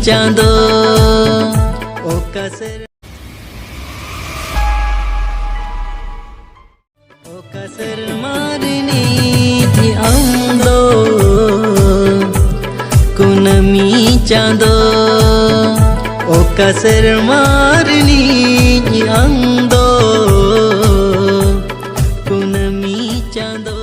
चांदो ओकासर मारनी थी आंदो कुनमी चांदो ओकासर मारनी थी आंदो कुनमी Chando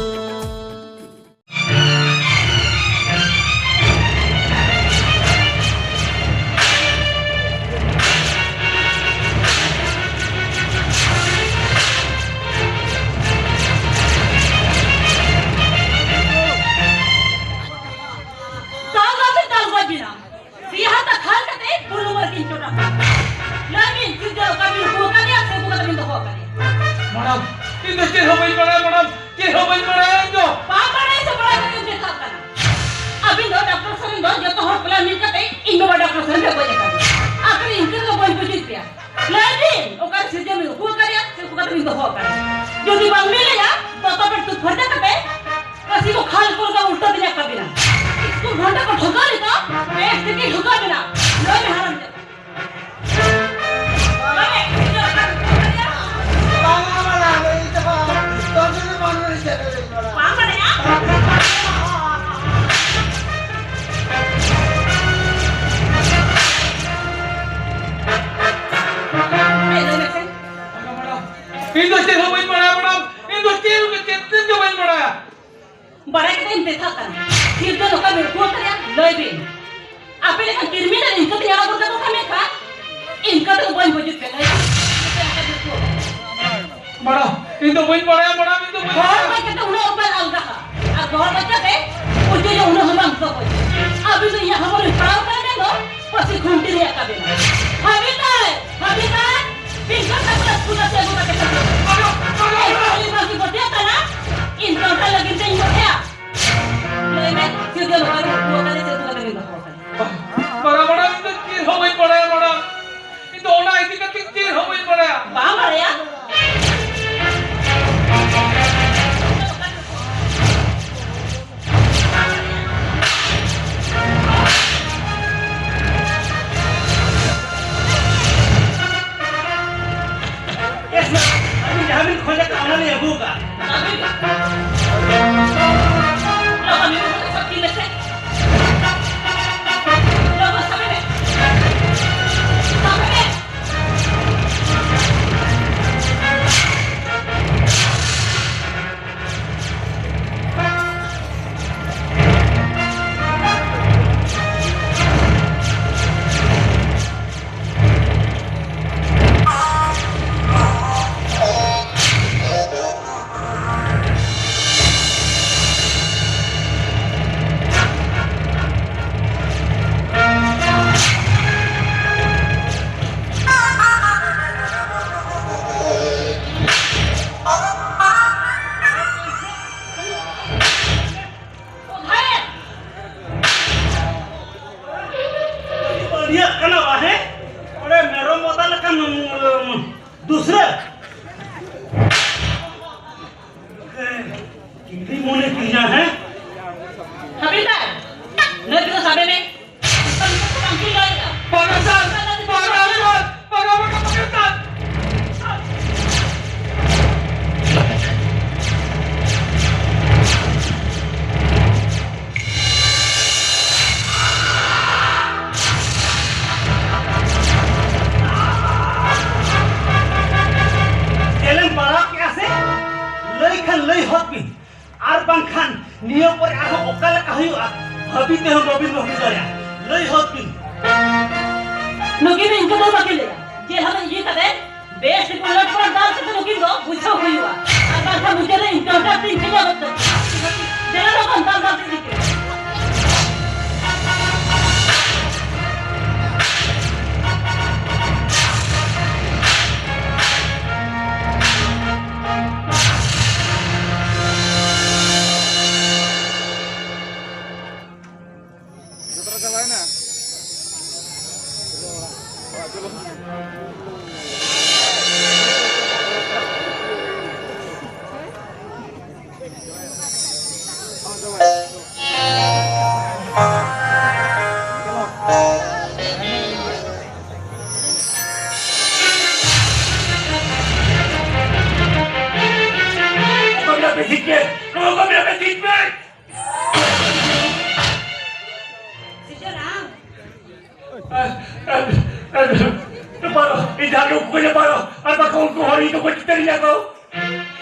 ko hari itu kau cerinya kau.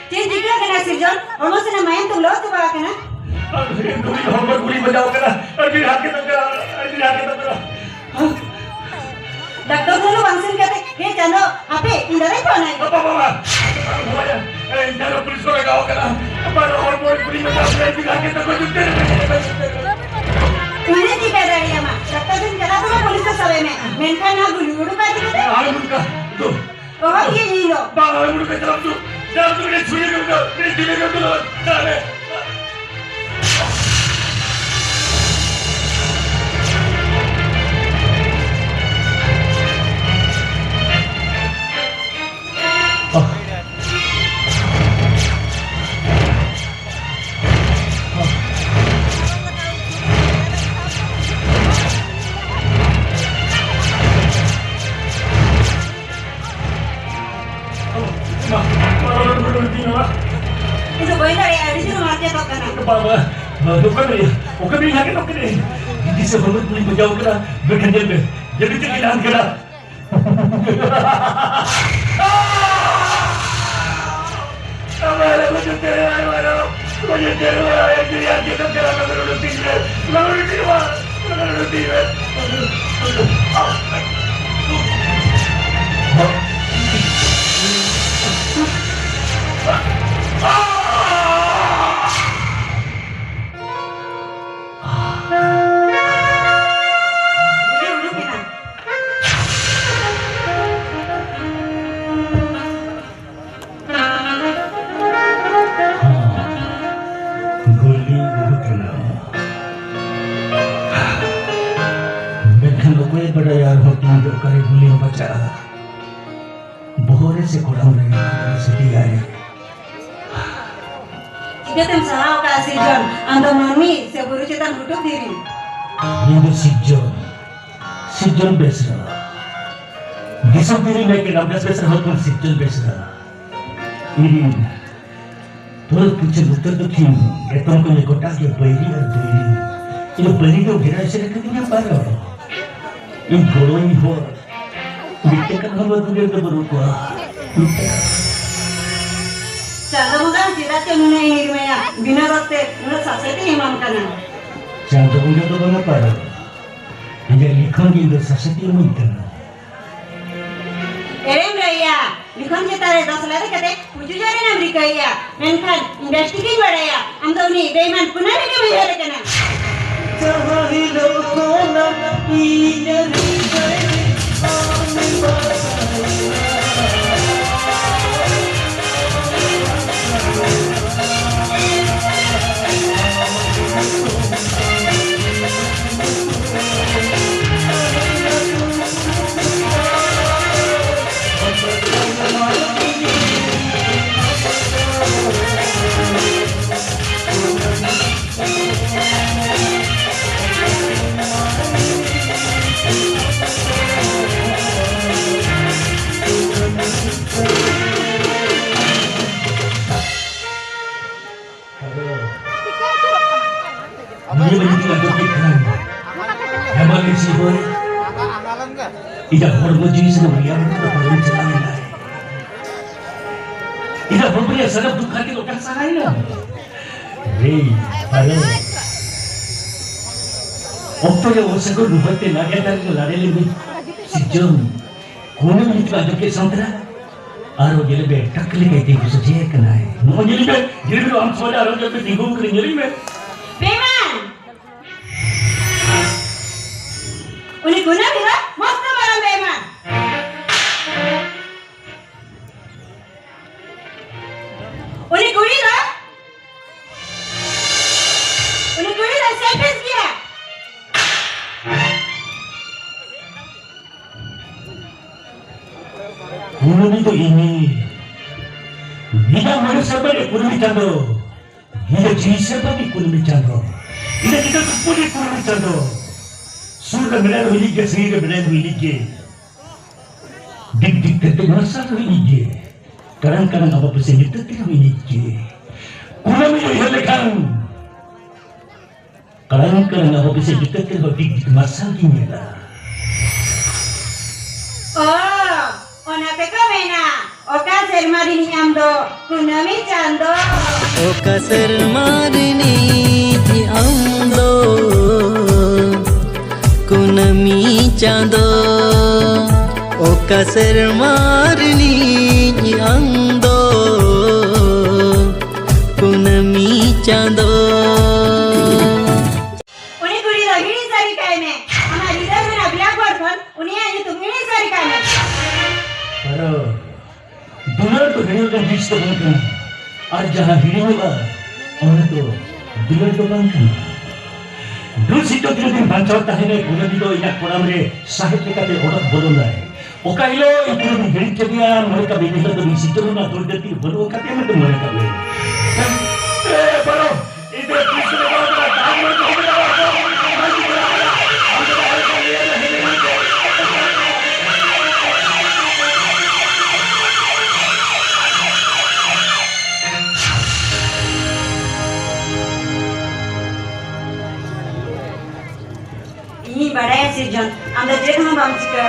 Cik jika kena Sirjon, orang sana main tu lo tu bawa kena. Itu di hormat kuli bajau kena. Arti hati tak kena. Doktor dulu bangsin kata, "Hei Chando, apa? Indahnya kau naik?" Apa? Jangan polis kau kau kena. Apa hormat kuli bajau kena arti hati tak kau cerinya. Mana jika dari ama? Doktor sen kata tu polis tu sahaja me. Menkan nak gulu kan kita? Ayo muka. Tu. Oh ye ni lo. Ayo muka jalan tu. Jalan tu ni curi kau. Ni curi kau tu. Jalan. Itu boleh dari ada sih rumah dia tak kena. Bukan ni hakik ni. Di sebelum beli bajau kena berkenal ber. Jadi terkilan kena. Amala macam terang mana? Macam terang yang dia kita kena lalu tinggal. Lalu tinggal. बड़ा यार होती है जो करे बुली बचा बोरे से कोड़ा रहे सदी आए Jika tem salah ka Sirjon, ando mami seburu cetan hutuk diri. Ini Sirjon besra. Disok diri naik ke 16 besra hotul Sirjon besra. Ini तुरंत पीछे उत्तर तो थी रेतों को निकोटा के बैरी और दूरी ये बैरी को गिरा ऐसे रख दिया पारो ये गोरो ही हो बिट्टे का हम दूरी तो बरू को Chando mukan tidak cemuna ini rumahnya bina rote menurut saseti imam kanan. Chando muka तो बना पारो ये लिखोंगे तो ससती मुद्दा Erem raya, likon kita ada 10 lagi kata, puju jari nam rikaya, menkan investigate beraya, amdo ni daiman punah ni kami ada kena. Cahari lokona inya ringai amin Ini menjadi untuk pikiran. Hemat isi boy. Ida hormat jenis sebelumnya kita perlu jalan lain. Ida berberi sangat duka di lokasi saya. Hei, ayo. Oktor yang usah kau lupa tenang ya dari lari lebih sejam. Kau ni mesti ada kesantra. Aro jadi betak kali kayak itu saja kena. Mau jadi am semua aro jadi tinggal kali jadi be. Beman. Uni guna bila? Masa barang beman. Uni guri lah. Uni guri lah selfish dia. Kurumi to ini. Kita manusia pada kurumi cando. Kita jenis pada kurumi cando. Kita pulih kurumi cando. Surga benar milik ke, sihir benar milik ke. Dik kata masa milik ke. Kadang-kadang apa pesan itu tidak milik ke. Kurumi itu hilang. Kadang-kadang apa pesan itu tidak dik masa ini lah. Oh, ona peka mena. Oka sermarini amdo kunami chando. Oka sermarini amdo kunami chando. Oka sermarini amdo kunami chando. Uni kuri da hiri sari kai me. Ama leader me na blackboard phone uni ani tu hiri sari kai me. Pero दुनिया तो हिड़ियों का बीच तो बंद करना और जहाँ हिड़ी होगा और तो दुनिया तो बंद करना दूसरी तो दिन बंचावता है ने गुना भी तो इना कोड़ा मेरे साहित्य का ते औरत बोलो ना है ओका इलो इतना भी हिड़ी के दिया मेरे का भी नहीं तो बीसी तो ना दूर देती बोलो का ते में तो मेरे का भी बरो इधर किसने बोला काम में तो ini badai sirjan amda jethama bamchika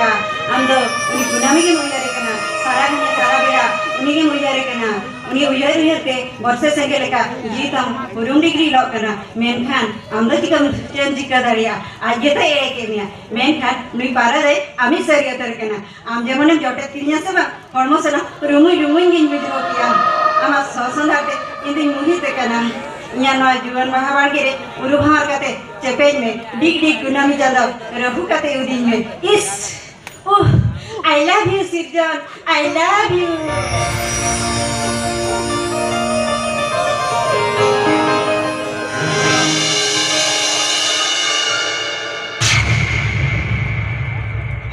amda uni kunami ke muidare kana sara bera uni ke muidare kana uni uyar te borse senge leka jitam purum degree lok kana menkhan amda tikam chen jika daria ajeta ere ke mia menkhan nui para de ami sariya tar kana am jemone jote tinya seba hormo sena rumui ngin bidro kiya ama sosondate indi muhi te kana Nyana juan mahabar kere urubhar kate cepej me dig gunami jadab rabu kate udin me is I love you Sirjan I love you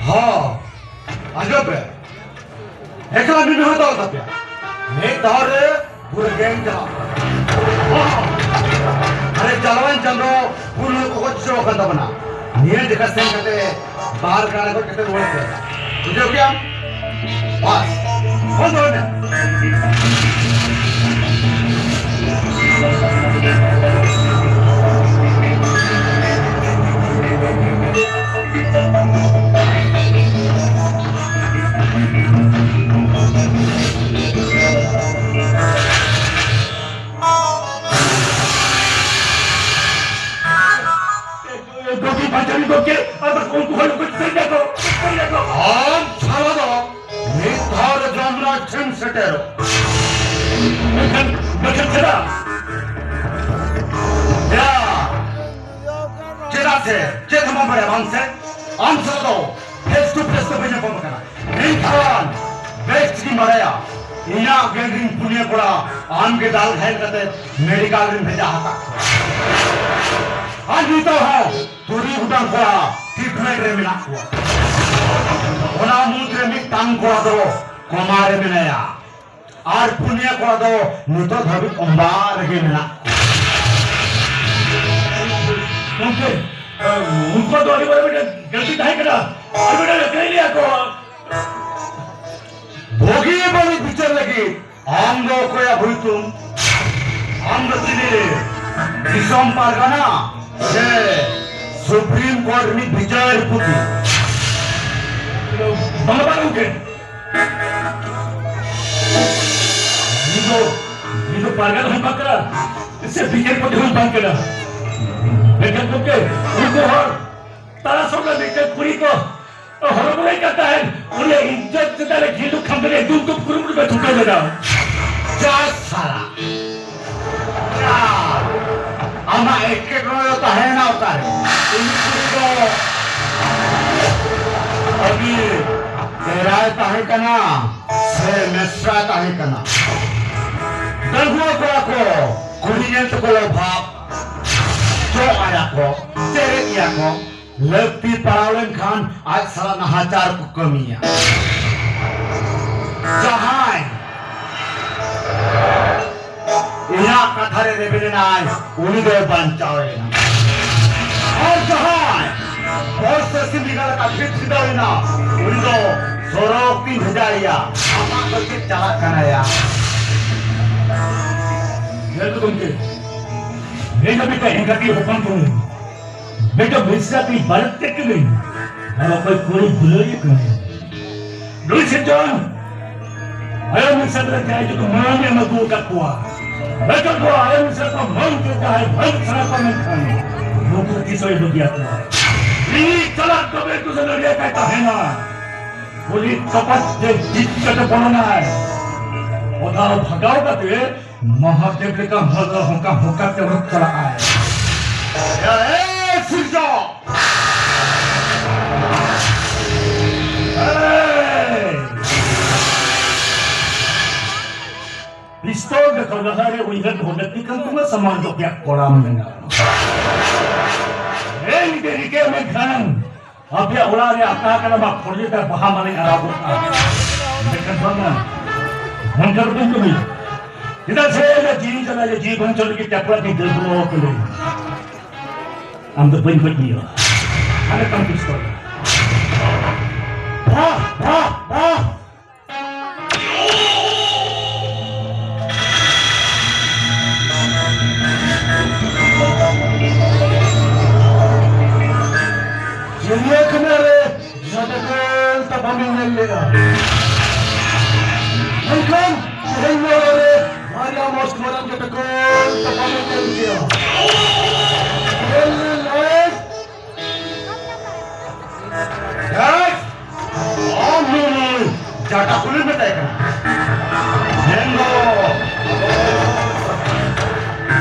हाँ अजब है एकला भी नहीं होता था प्यार मैं तारे पूरे गैंग चला अरे जलवन चंद्रो पुल को कुछ शो करता बना निये दिखा सेंग करते बाहर खाने को कितने बोल करता तुझे क्या बस कौन बोल रहा मेडिकल में भेजा था आज भी तो है तुरी उड़ान कोड़ा ट्रीटमेंट रे मिला हुआ ओना मुद्रे में टांग कोड़ा दो कुमारे में नया और पुण्य कोड़ा दो नितो धबी अंबार के मिला उनको तो अभी बड़े गलती नहीं करा और बेटा कह लिया को भोगी बड़ी पिक्चर लगी हम लोग को या भूल तुम हम दिसम पारगाना से सुप्रीम कोर्ट में विचार पुती बंगबारू के ये पारगाना हम पकड़ा इससे विचार पुती हम बंद करा बेटा तो के उनको हर तारा सोना बेटे पूरी को हर बुराई करता है उन्हें इज्जत से तारे घिलू खंबे दूर को कुरुमुड़ में ठुका देगा जा साला आमा एक होता है ना होता है इनको अभी तेरा है कना से मिश्रा है कना दलगुआ को कुड़ियन तो को भाप जो आया को तेरे किया को लगती परावन खान आज सारा नहाचार को कमिया जहां इना कथारे रेबेले नाय उनी दे बंचावे ना और जहां बहुत से सिंबिगल का फिट सिदावे ना उनी दो सोरोक तीन भेजाया आमा करके चला कराया ये तो तुमके मैं कभी कहीं का की हुक्म तुम बेटा मिर्जा की भारत तक में अब कोई कोई बुलाई कर दूसरे जान Ayaw minsan na kaya ito kumami ang magbukat ko. Ito ko, ayaw minsan na mangkita dahil magsarap ang nagkano. Lugod iso ay lugyat mo. Ini talag kami ko sa lugyat kay tahinan. Ulit kapat din dito ka na pananay. O daw hagaw ka ito mahagdibli kang hanggang hukat na rot sa lakay. Sirjo! Listo na kalahari o ilan ko natikan ko nga sa mga dokyak koram na nga. Hindi kayo magkanang. Abya wala niya ataka na magpulit at bahama ng arabo ka. Hindi ka ba nga? Hanggang rin kami. Kita saya na jini sana ya jiban chol ki tapra ki dilbo ko le. Am the point with you. Ana kam pistol. Jeliya kenare jadakal tapamin lega. Angkan sehenore Maria Mosmaran jadakal tapamin lega. Guys! Amin! Jaka kulit बताएगा. Jengo!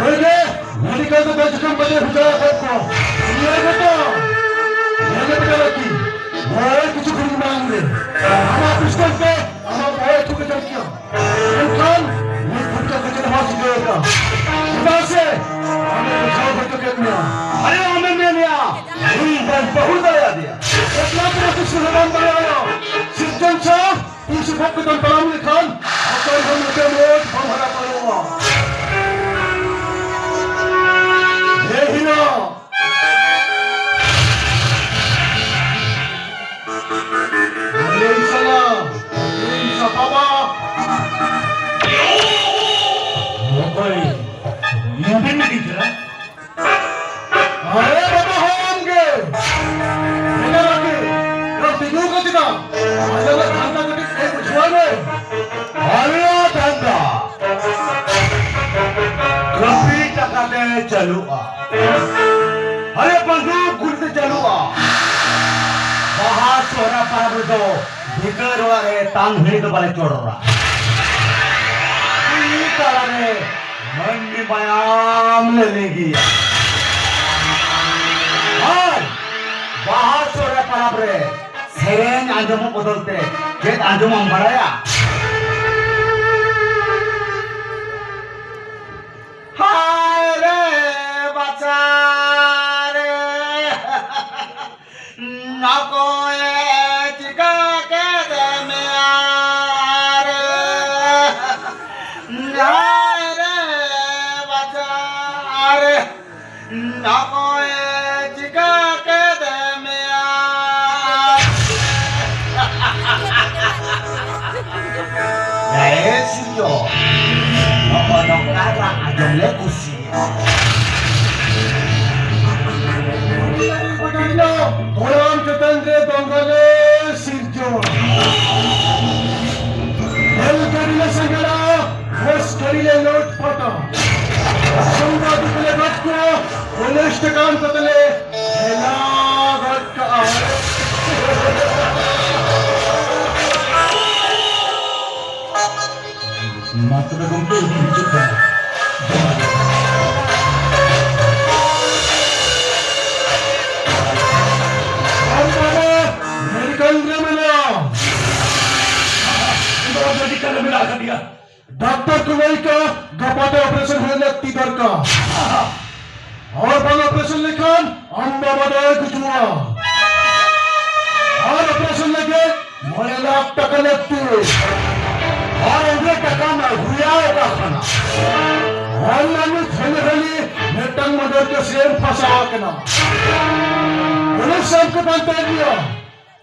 Oke, medical तो बचकन बजे हुआ सबको. ये बेटा, ये बेटा लगी. बहुत कुछ खुली मांगे. हमारा पिस्टल पे, हमारा बहुत कुछ कर किया. इनकान, ये खुद का कुछ नहीं सीखेगा. इधर से, हमें बचाओ बच्चों के लिए. अरे हमें नहीं लिया. ये बहुत दया दिया. इतना तो सुनने में आया. सिद्धन शाह, इस वक्त तो तमाम लिखान, अगर हम उनके मोट हमारा करूँगा. ये हीरा. ये इंसान, ये इंसान बाबा. Oy. Hindi na kita. अरे बाबा होंगे. ये लगे. ये तीनों का दिना. अलग अलग खाना करके एक बुझवाने. अरे धंधा. कभी टकाते चलूआ. अरे बंदूक गुड़ते चलूआ. बाहर चोरा पार दो. भिकर वाले तांग हिड़ी तो बाले चोर रहा. ये तारे मंडी बयाम ले लेगी. बाहर चोरा पराबरे सेरेन आंजम बदलते खेत आंजम हम बढ़ाया. हाय रे बच्चा रे ना कोई चिका के दे में यार. हाय रे बच्चा रे ना कोई चिका के दे में यार. Sirjo, no cara aja lekusi. Orang ketandre donggale Sirjo. El karile sangala, hos karile lot pata. Sambadi kule gatko, polish takan patale, hela gatka. Mata da gumpe ini juga. Doctor Kuwait का Gapate operation होने तीदर का और बल operation लिखन अंबा बड़े कुछ हुआ और ऑपरेशन लगे मोरे लाख टका लगती और उन्हें टका में हुआ होगा खाना और मैंने थैली नेटंग मदर के सेम फंसा के ना पुलिस सबको बनता दिया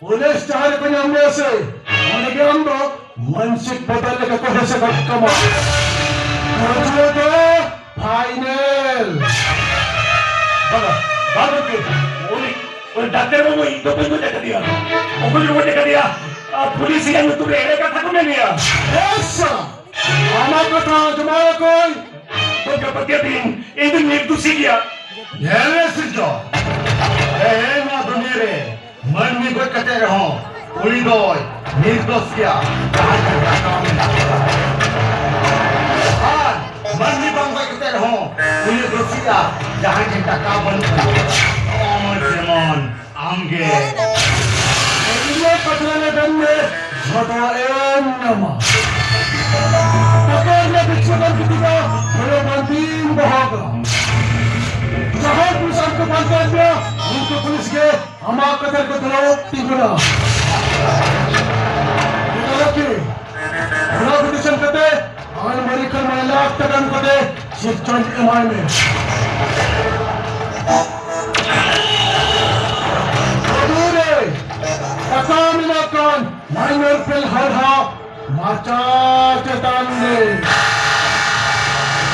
पुलिस चाहे कोई हमले से और अगर हम लोग मानसिक बदलने का कोई ऐसा कमा जो तो फाइनल बड़ा बाबू के ओली और डॉक्टर बाबू इन तो को देखा दिया ओकुल को देखा दिया police yang itu ele kata ko niya ऐसा आमा कथा तुम्हारा कोई तो dapat dia din itu निर्दोषी किया ये सिद्धो ए ना दुनिरे मन में कोई कहते रहो कोई दोय निर्दोष किया कहां का काम है हां मन में कोई कहते रहो कोई दोषी किया जहां का काम बन ओमन जेमन आमगे ये पटने दंडे छोटा एम नमा पकड़ने बिच्छुकन की दिया बड़े बंदीन बहागा जहां पुलिस को बंद कर दिया उनको पुलिस के हमारे कदर को दलाओ तिगुना ये की बड़ा पिटीशन करते आन अमेरिकन महिला तकन करते शिक्षण एमआई में Kasamilakan minor pel harha maca cetande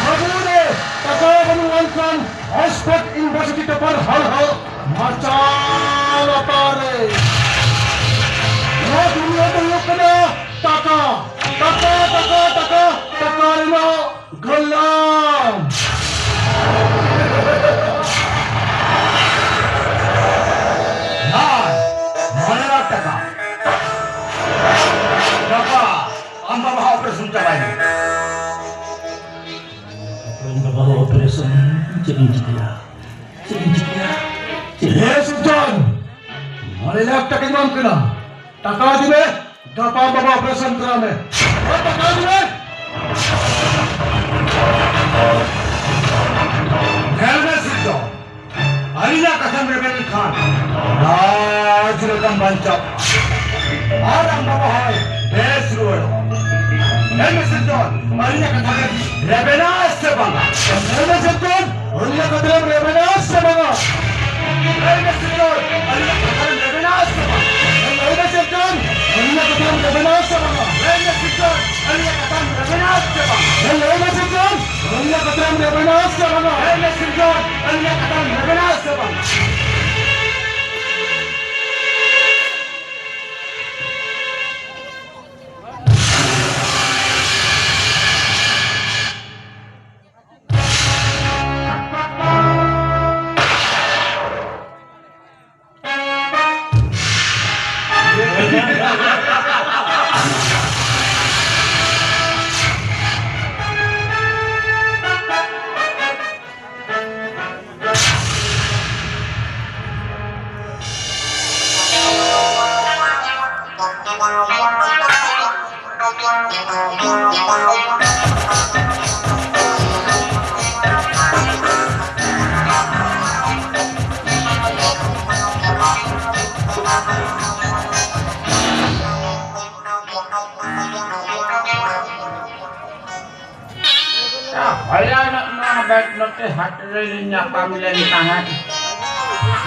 Mabune takabanuankan Oxford University tepar harha maca lapare Ya dunia terlukana taka takarina galam operasi cabai. Bawa operasi jadi dia. Yes, John. Malilak tak imam kena. Taka dibe, gapa bawa operasi kerana. Taka dibe. Helmet John. Alina kasam Rebel Khan. Raj rakam bancap. Orang bawa hai. Yes, Lord. Helmet John. Alina kasam Rebel Sebang. Helmet John. Alina kasam Rebel Sebang. Helmet John. Alina kasam Rebel Sebang. Helmet John. Alina kasam Rebel Sebang. Helmet John. Alina kasam Rebel Sebang. Helmet John. Alina kasam Rebel Sebang. Helmet John. Alina kasam Rebel Sebang.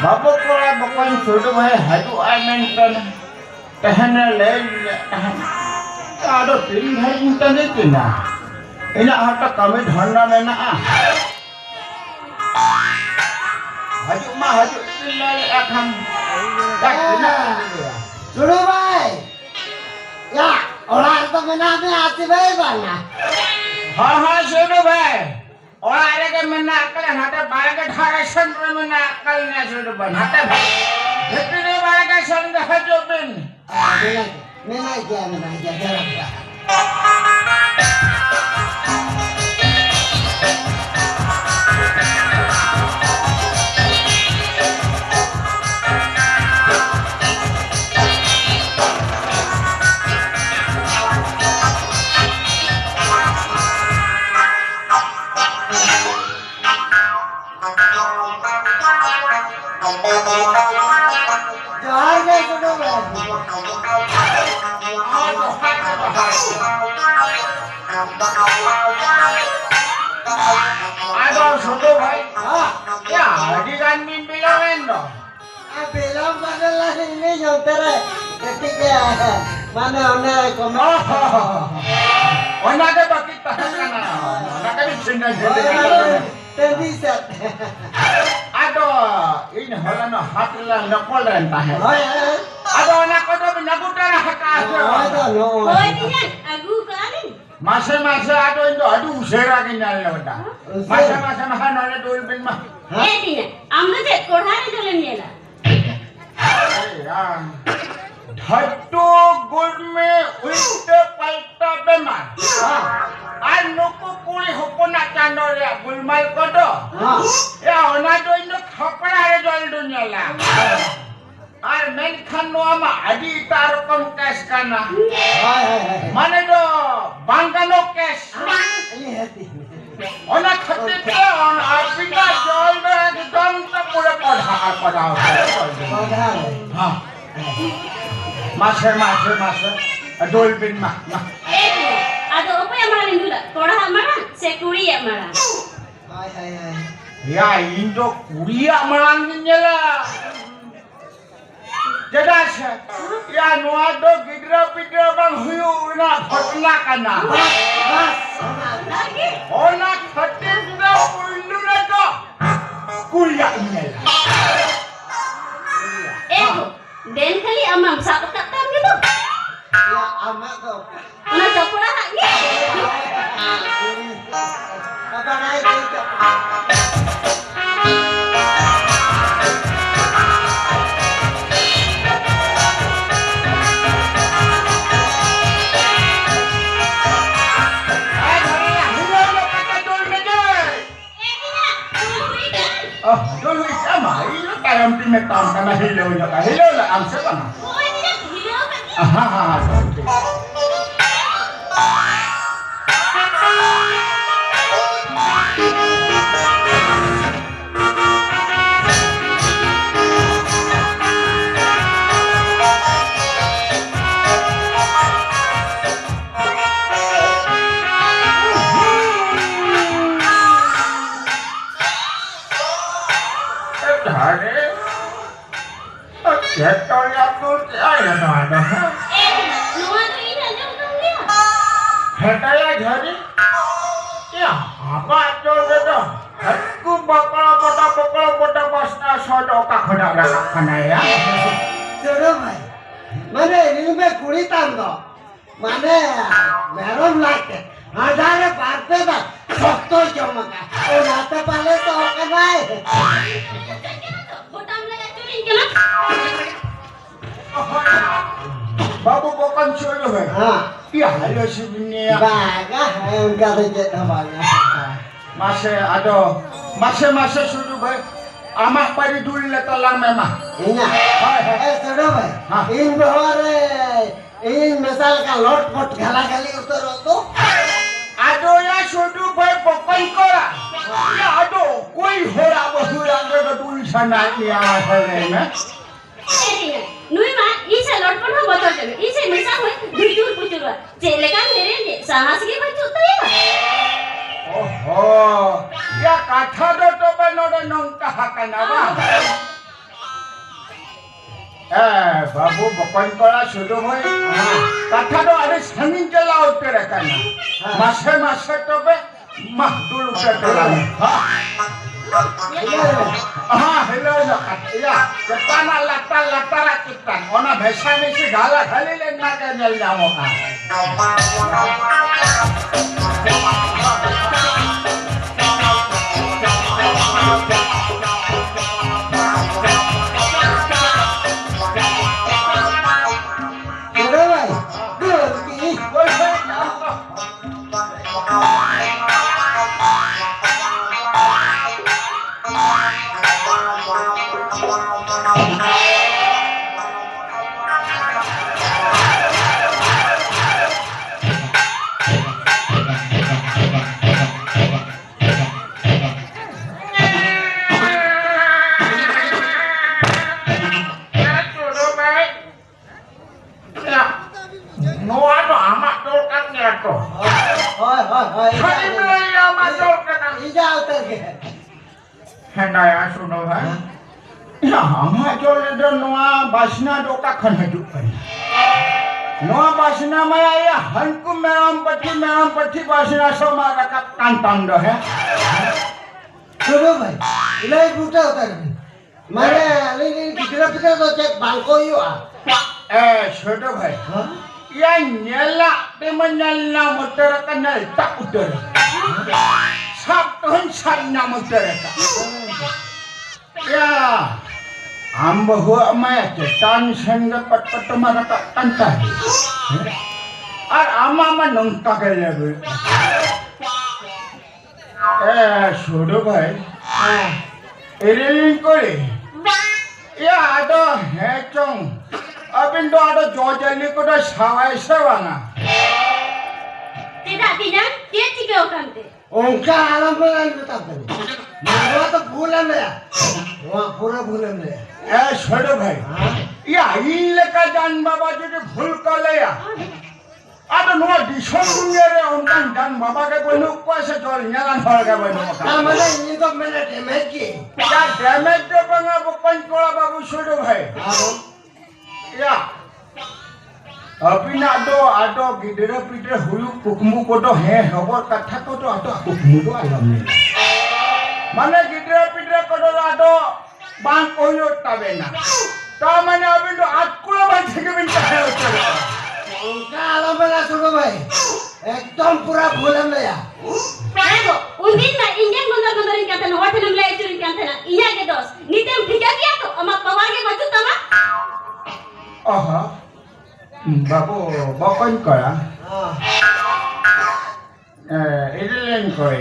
Bapak pula bukan sudah bahaya hadu menton tehana lel ada pilih hari menton itu na ini harta kami dhanda mena hadu mah hadu lel akan tak kena sudah baik ya orang itu menanya hati baik bana ha sudah baik orang ada yang menakal hati baik ada sendiri menakalnya sudah baik hati itu ni baik sendiri hajubin menaja jalan Ada sudah baik ya di kan mimpi lain dong bilang padahal ini nyontere ketika mana ona komen ona ada bakit tahan kana ona kan bisa jadi tendiset ada ado ini holan hat lang nakol ren tahe. Hoi, Ado anak ko to nagutan hakas. hoi to no. Hoy diyan, agu kali. Masa ado indo adu usera kinal lawda. Masa mahano na dolphin mah. Eh diyan, আমরা যে কোড়ারে চলে নিয়েলা। धट्टू गुड़ में उल्टे पलटा बेमार আর নুকু কুড়ি হুপনা চান্দরে গুলমাল কত এ ওনা তো ইন্দো খপড়ারে জল দুনিয়ালা আর মেন খানো আমা আদি তারকম কেস কানা Hoi, hoi. মানে তো বাঙ্গানো কেস Ini hati. ওনা খতিতে অন আপিনা জল রে একদম তো পুরো পড়া পড়া Padahal. হ্যাঁ মাসে ডলফিন মা Eh diyan, ada apa yang malah dulu? Koड़ा हमारा, sekuri yang malah. Hoi, hoi, hoi. Ya Indo kuria marangnya jelas ya nuado gidra bang huyu na khotla kana Bas. Lagi. ona khatin na ullu na to kuria inyala Eh, den kali amam sakit tak gitu. Ya amak kau. Una copola lagi. Apa naik itu? dulu sama itu kayak pimetan karena hilau lah angsa mana Oh, ini dah hilang lagi. Jatuh aku ada ada. Luar tu ini ada orang dia. Hetaya jadi. Ya, apa itu? Aku bakal bosna sodoka kena kena ya. Suruh bhai. Mane ini me kuri tando. Mane meron lake. Hadare parte ba. Sokto jomaka. O nate pale to kanai. Botam lagi curi kena. Babu bukan suruh ya. Ha. Iya, halo sebenarnya. Baga uनका तो जेठ बागा. Masa suruh baik. Amak pari dulu letelang memang. Inga. सुनो भाई. हाँ. इन बहरे इन मिसाल का लौट पोट घाला घाली उतर तो. Ado ya suruh baik pokoknya kora. Ya ado, koi hora bahura ada tulisan ni asalnya. Nui mah, ini lord pun ham bocor jadi. Ini misal hui jujur pucur lah. Celekan mere je, sahas ke baju tu ya. Oh, ya kata do banoda nongka hakan apa? Babu pokoknya kora suruh baik. Kata do ada sangin jalan utara kan. Masa tu be mah dulu terang. Hello zakat. Ya, ketana latar kita. Ona bhasa misi gala khali len na ke jal jamo ka. सुनो भाई. दूर की. Hendaya suno hai. Ya, ama jole do noa basna do ka khan hidup kari. Noa basna maya ya hanku meram pati basna soma rakap kantang do hai. सुनो भाई. इलाई बूटा उतर. Mana ini kita tuh cek bangko yuk ah. छोटो भाई या नेला ते मनला मोटर का नल तक उतर सब तो हम साइना मोटर का या हम बहु मैं चट्टान संग पट मारा का तंता है और आमा में नंका के लगे छोटो भाई इरिंग कोले या आदो है चोंग अबिन तो आदो जोजली को तो सवाई सेवाना tidak tidak dia tiga orang tu उनका आराम में बता दे वो तो भूलन है वो पूरा भूलन है छोटो भाई या इन लेका जान बाबा जो भूल कर लिया आदो नो डिशों दुनिया रे उनका जान बाबा के कोई नुक से चल न्याला फल के कोई नुक ना मैंने ये तो मैंने डैमेज की या डैमेज तो बंगा बुकन कोला बाबू छोटो भाई या अभी ना आदो गिदरे पिटरे हुलु कुकमु को तो है हबर कथा को तो आदो कुकमु तो आलम नहीं माने गिदरे पिटरे को तो आदो बांग कोयो तबे ना तो माने अभी तो आकुला बांग থেকে बिन चाहे उचले उनका आलम में सुनो भाई एकदम पूरा भूलन है Ayo, undin na Indian gondor-gondorin kata na hotel ng lecturing kata na iya ke dos. Nitem tiga dia tu, amak bawa ke baju tama. aha बाबू बकन करा इडलेन कोई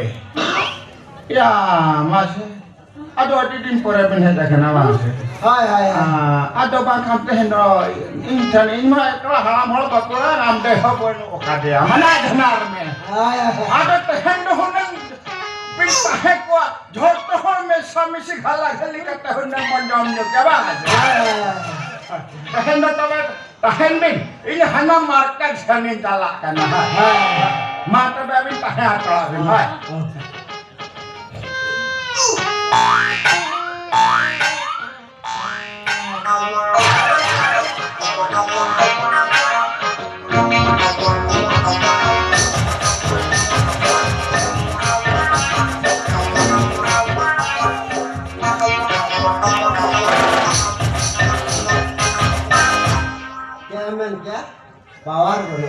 या मासे आदो दिन परे बने देखना मासे हाय हाय आदो बां खाते हैं नो इंसान इनमें एकला हराम हल बकरा नाम दे हो बोल ओकादे मना धनार में हाय आदो तहन हो न पिता है को झोट तो हो में समिसी खाला खली करते हो न पंजाब जो क्या बात तहन तबे तहन बिन इन हना मार्केट सनी चला करना माता बेबी तहन आतला बिन भाई क्या पावर बनो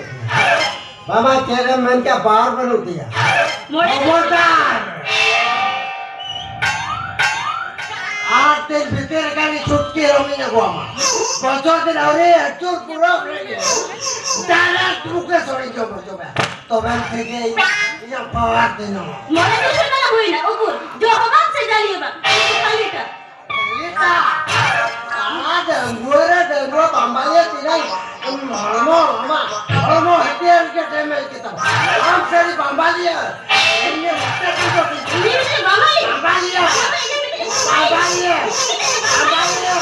मामा तेरे मन क्या पावर बनो दिया मोटर आठ दिन भीतर गाड़ी छुटकी रमी ना गोमा बच्चों दिन अरे अचूर पूरा डाला तुके सोड़ी जो बच्चों में तो मैं ठीक है ये पावर देना Mula tu sudah nak huina, ukur. Jo hobak sejali bang. Kali ka. Lita ada gua tambalnya tidak Mama hatiar ke damage kita हम सरी बम्बालिया ये मत कर दो Ini mesti bamai. बम्बालिया बम्बालिया बम्बालिया